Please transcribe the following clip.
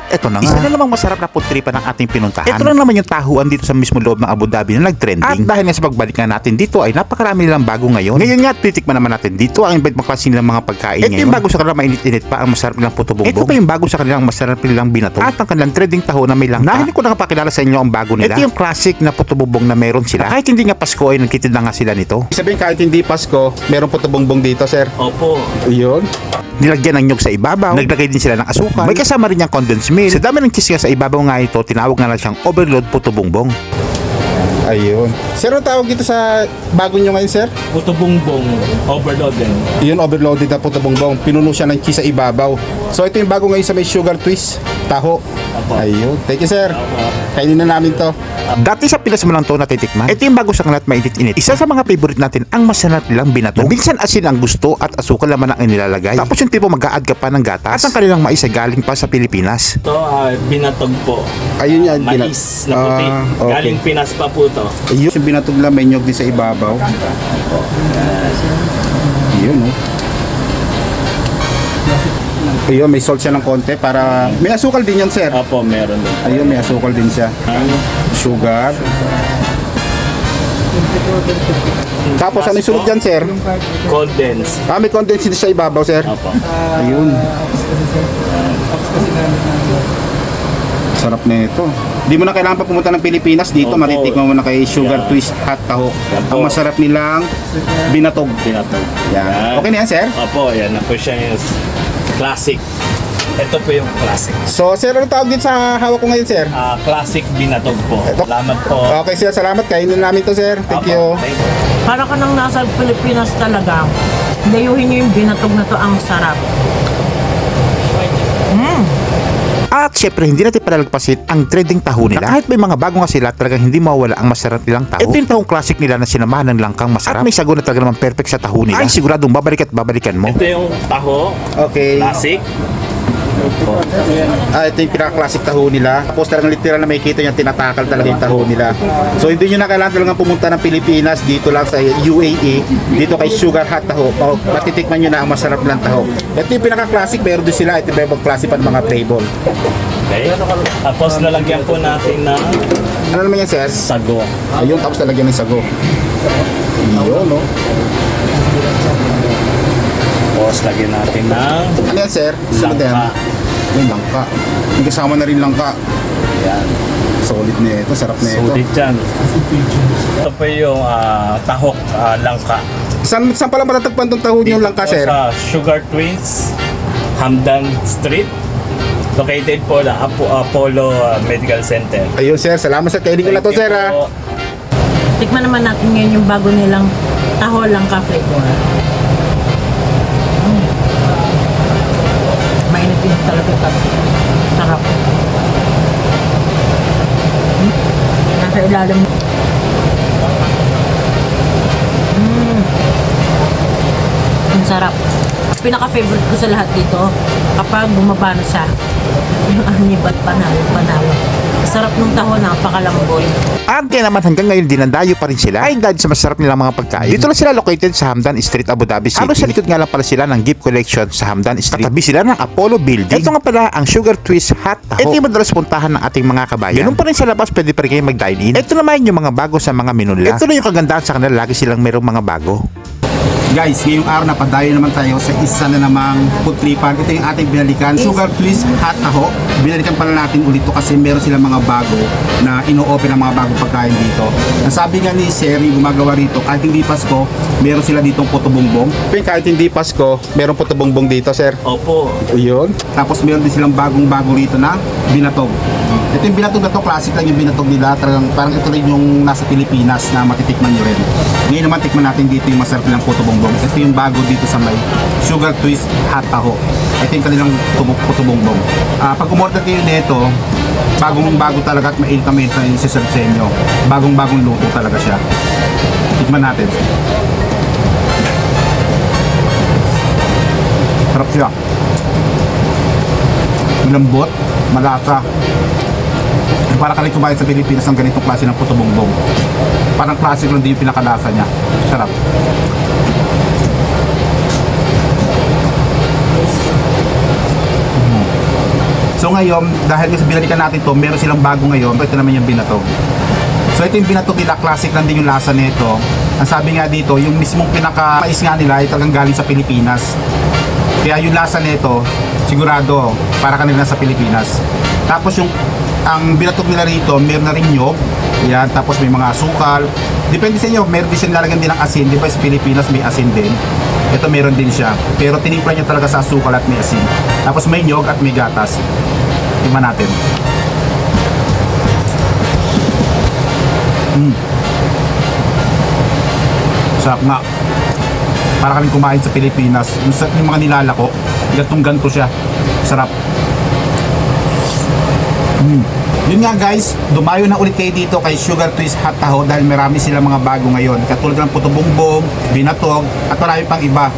At ito na nga, isa na namang masarap na putripan ng ating pinuntahan. Ito na naman yung tahuan dito sa mismo loob ng Abu Dhabi na nag-trending. At dahil nga sa pagbalik nga natin dito ay napakarami nilang bago ngayon. Ngayon nga, titikman naman natin dito ang iba't ibang klase nilang mga pagkain ngayon. Ito yung bago sa kanilang mainit-init pa, ang masarap nilang puto bongbong. Ito pa yung bago sa kanilang masarap nilang binato. At ang kanilang trending taho na may langka. Hindi ko nakapakilala sa inyo ang bago nila. Ito yung classic na puto bongbong na meron sila. Kahit hindi nga Pasko ay nagtitinda nga sila nito. Sabihin kahit hindi Pasko, meron puto bongbong dito, sir. Opo. Yun. Nilagyan ng nyog sa ibabaw. Naglagay din sila ng asukal. May kasama rin yung condensed milk. Sa dami ng cheese nga sa ibabaw nga ito, tinawag nga lang siyang overload puto bongbong. Ayun. Sir, ang tawag dito sa bago nyo ngayon, sir? Puto bongbong overload din. Yun, overloaded na puto bongbong. Pinuno siya ng cheese sa ibabaw. So, ito yung bago ngayon sa may sugar twist. Taho. Opo. Ayun. Thank you, sir. Opo. Kainin na namin to. Dati sa Pinas mo lang to natitikman. Ito yung bago sa kanila at mainit-init. Isa sa mga favorite natin ang masarap nilang binato. Minsan asin ang gusto at asukal naman ang inilalagay. Tapos yung tipo mag-a-add ka pa ng gatas. At ang kanilang mais ay galing pa sa Pilipinas. Ito, binatog po. Ayun yan. Mais na puti. Okay. Galing Pinas pa po to. Ayun. Yung binatog lang may nyog din sa ibabaw. Ayun, oh. Ayun, may salt siya ng konti para... May asukal din yan, sir. Opo, meron din. Ayun, may asukal din siya. Sugar. Tapos ano yung sunod dyan, sir? Condensed. May condensed din sa ibabaw, sir. Opo. Ayun. Sarap na ito. Di mo na kailangan pa pumunta ng Pilipinas. Dito, Opo. maritikman mo na kay Sugar Yeah. Twist Hot Taho. Yan Ang po. masarap nilang binatog. Binatog. Yan. Okay na yan, sir? Opo, yan na po siya yung classic. Ito po yung classic. So, sir, ano tawag din sa hawak ko ngayon, sir? Classic binatog po. Ito. Salamat po. Okay, sir. Salamat. Kainin namin to, sir. Thank Opo, you. thank you. Para ka nang nasa Pilipinas talaga. Dayuhin nyo yung binatog na to, ang sarap. At syempre, hindi natin palalagpasin ang trending taho nila. Kahit may mga bago nga sila, talagang hindi mawala ang masarap nilang taho. Ito yung tahong classic nila na sinamahan ng langkang masarap. At may sago na talaga naman perfect sa taho nila. Ay, siguradong babalik at babalikan mo. Ito yung taho. Okay. Classic. Ito yung pinaka-classic taho nila. Tapos talagang literal na makikita yung tinatakal talaga yung taho nila. So hindi nyo na kailangan talagang pumunta ng Pilipinas, dito lang sa UAE, dito kay Sugar Hot Taho. Matitikman nyo na ang masarap ng taho. Ito yung pinaka-classic, meron din sila. Ito yung klase pa ng mga flavor. Okay. Tapos lalagyan po natin ng Ano naman yan, sir? sago. Ayun, tapos talagyan ng sago. Ayun, no? Tapos lagyan natin ng Ano yan, sir? Sunod yan. langka. Yung langka. May kasama na rin langka. Yan. Solid na ito, sarap na ito. Sulit dyan. Ito po yung tahok langka. Saan pala matatagpan itong taho yung langka, Dito sir? Sa Sugar Twins, Hamdan Street. Located po na Apollo Medical Center. Ayun, sir. Salamat sa kainin ko na to, Thank you sir, ha? po. Tikman naman natin ngayon yung bago nilang taho lang ka flavor. Mainit din talaga ito. Sarap. Nasa ilalim. Ang sarap. Pinaka-favorite ko sa lahat dito kapag bumaba na siya. Yung anib at panalo. Sarap ng taho, napakalambot. At kaya naman hanggang ngayon dinadayo pa rin sila ay dahil sa masarap nilang mga pagkain. Dito lang sila located sa Hamdan Street, Abu Dhabi City. Halos sa likod nga lang pala sila ng gift collection sa Hamdan Street. Katabi sila ng Apollo Building. Ito nga pala ang Sugar Twist Hot Taho. Ito yung madalas puntahan ng ating mga kabayan. Ganun pa rin sa labas, pwede pa rin kayo mag-dine in. Ito naman yung mga bago sa mga menu nila. Ito na yung kagandahan sa kanila, lagi silang merong mga bago. Guys, ngayong araw napadayo naman tayo sa isa na namang putripan. Ito yung ating binalikan, Sugar Twist Hot Taho. Binalikan pala natin ulit to kasi meron silang mga bago na ino-open ang mga bagong pagkain dito. Nasabi nga ni Sherry, gumagawa rito, kahit hindi Pasko, meron sila ditong puto bongbong. Kahit hindi Pasko, meron puto bongbong dito, sir. Opo. Yun. Tapos meron din silang bagong-bago rito na binatog. Ito yung binatog na to, classic lang yung binatog nila. Talagang, parang ito rin yung nasa Pilipinas na matitikman nyo rin. Ngayon naman tikman natin dito yung masarap nilang puto bongbong. Ito yung bago dito sa may Sugar Twist Hot Taho. Ito yung kanilang puto bongbong. Pag umorder kayo nito, bagong-bago talaga at mainit na yung siserve sa inyo. Bagong-bagong luto talaga siya. Tikman natin. Sarap siya. Malambot, malasa. Para ka rin kumain sa Pilipinas ng ganitong klase ng puto bongbong. Parang klase lang din yung pinakalasa niya. Sarap. So ngayon, dahil kasi binalikan natin to, meron silang bago ngayon. Ito naman yung binatog. So ito yung binatog nila, classic lang din yung lasa nito. Ang sabi nga dito, yung mismong pinaka-mais nga nila ay talagang galing sa Pilipinas. Kaya yung lasa nito, sigurado, para kanila sa Pilipinas. Tapos yung ang binatog nila rito, meron na rin nyog. Yan, tapos may mga asukal. Depende sa inyo, meron din siya nilalagyan din ng asin. Di ba sa Pilipinas may asin din? Ito meron din siya. Pero tinimpla niya talaga sa asukal at may asin. Tapos may nyog at may gatas. Tingnan natin. Sarap nga. Para kaming kumain sa Pilipinas. Yung mga nilalako, gantong-ganto siya. Sarap. Yun nga guys, dumayo na ulit kayo dito kay Sugar Twist Hot Taho dahil marami sila mga bago ngayon. Katulad ng puto bumbong, binatog, at marami pang iba.